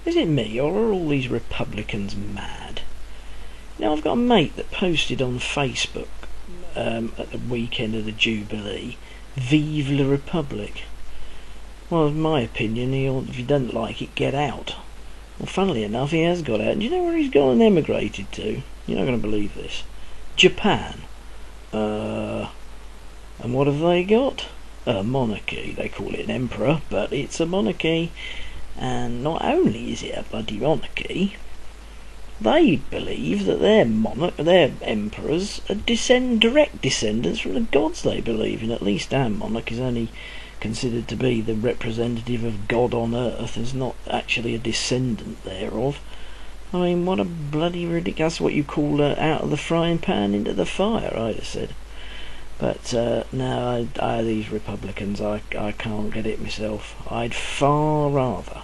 Is it me, or are all these Republicans mad? Now, I've got a mate that posted on Facebook at the weekend of the Jubilee, "Vive la Republic." Well, in my opinion, if you don't like it, get out. Well, funnily enough, he has got out. And do you know where he's gone and emigrated to? You're not going to believe this. Japan. And what have they got? A monarchy. They call it an emperor, but it's a monarchy. And not only is it a bloody monarchy, they believe that their emperors are direct descendants from the gods they believe in. At least our monarch is only considered to be the representative of God on earth, is not actually a descendant thereof. I mean, what a bloody ridiculous... That's what you call out of the frying pan into the fire, I'd have said. But no, these Republicans, I can't get it myself. I'd far rather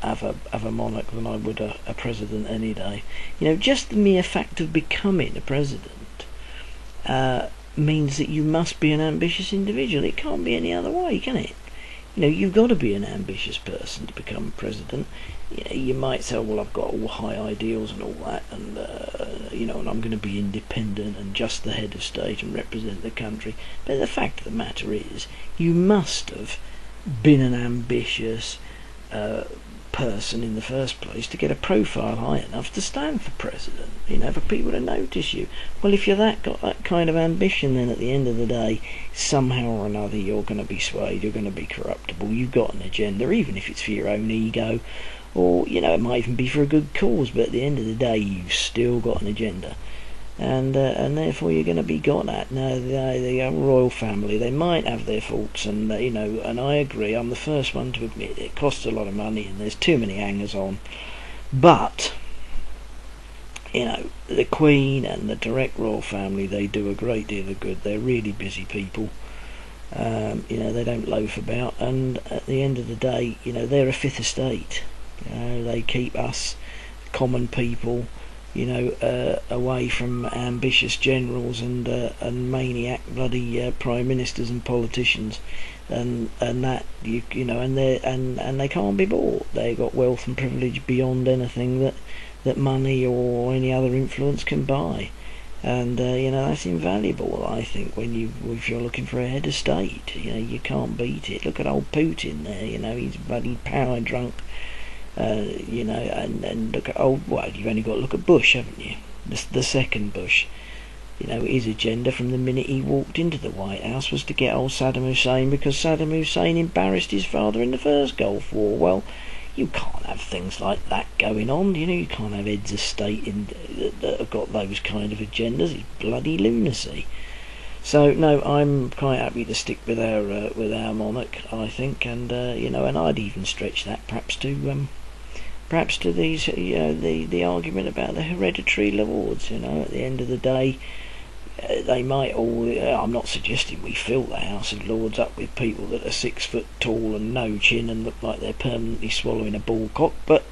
have a monarch than I would a president any day. You know, just the mere fact of becoming a president means that you must be an ambitious individual. It can't be any other way, can it? You know, you've got to be an ambitious person to become president. You know, you might say, well, I've got all high ideals and all that, and you know, and I'm going to be independent and just the head of state and represent the country. But the fact of the matter is, you must have been an ambitious person in the first place to get a profile high enough to stand for president, you know, for people to notice you. Well, if you're got that kind of ambition, then at the end of the day, somehow or another you're going to be swayed, you're going to be corruptible, you've got an agenda, even if it's for your own ego, or, you know, it might even be for a good cause, but at the end of the day, you've still got an agenda. And therefore you're going to be got at. Now, the royal family, they might have their faults, and you know, and I agree, I'm the first one to admit it costs a lot of money and there's too many hangers on. But, you know, the Queen and the direct royal family, they do a great deal of good. They're really busy people. You know, they don't loaf about, and at the end of the day, you know, they're a fifth estate. You know, they keep us common people, you know, away from ambitious generals and maniac bloody prime ministers and politicians, and that you know, and they can't be bought. They've got wealth and privilege beyond anything that money or any other influence can buy, and you know, that's invaluable. I think if you're looking for a head of state, you know, you can't beat it. Look at old Putin there. You know, he's bloody power drunk. You know, and look at you've only got to look at Bush, haven't you? The second Bush. You know, his agenda from the minute he walked into the White House was to get old Saddam Hussein, because Saddam Hussein embarrassed his father in the first Gulf War. Well, you can't have things like that going on. You know, you can't have heads of state that have got those kind of agendas. It's bloody lunacy. So no, I'm quite happy to stick with our monarch, I think, and you know, and I'd even stretch that perhaps to these, you know, the argument about the hereditary lords. You know, at the end of the day, they might all. I'm not suggesting we fill the House of Lords up with people that are 6 foot tall and no chin and look like they're permanently swallowing a ballcock, but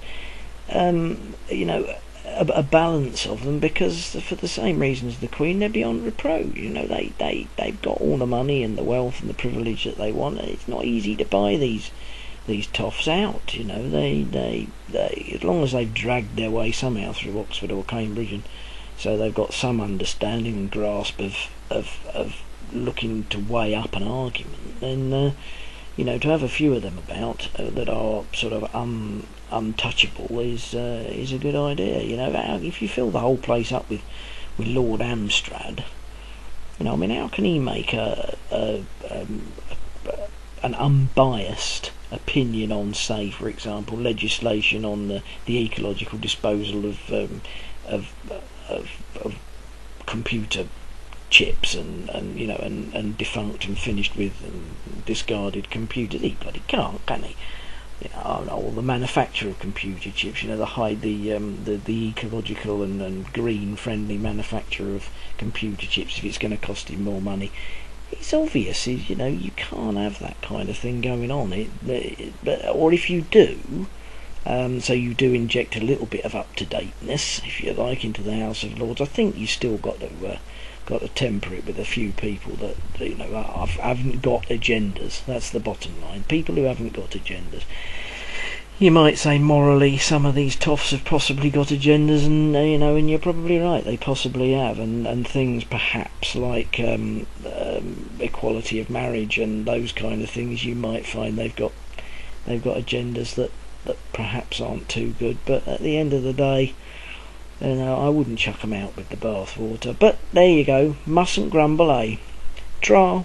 you know, a balance of them, because for the same reasons the Queen, they're beyond reproach. You know, they've got all the money and the wealth and the privilege that they want. It's not easy to buy these toffs out. You know, they as long as they've dragged their way somehow through Oxford or Cambridge, and so they've got some understanding and grasp of looking to weigh up an argument, then you know, to have a few of them about that are sort of untouchable is a good idea. You know, if you fill the whole place up with Lord Amstrad, you know, I mean, how can he make an unbiased opinion on, say, for example, legislation on the ecological disposal of computer chips and you know, and defunct and finished with and discarded computers? He bloody can't, can he? You know, or the manufacture of computer chips, you know, the ecological and green friendly manufacture of computer chips, if it's going to cost him more money. It's obvious, you know, you can't have that kind of thing going on. Or if you do, so you do inject a little bit of up-to-dateness, if you like, into the House of Lords, I think you still got to got to temper it with a few people that haven't got agendas. That's the bottom line. People who haven't got agendas. You might say morally some of these toffs have possibly got agendas, and you're probably right, they possibly have, and things perhaps like equality of marriage and those kind of things, you might find they've got agendas that perhaps aren't too good, but at the end of the day, I wouldn't chuck them out with the bathwater. But there you go, mustn't grumble, eh? Tra.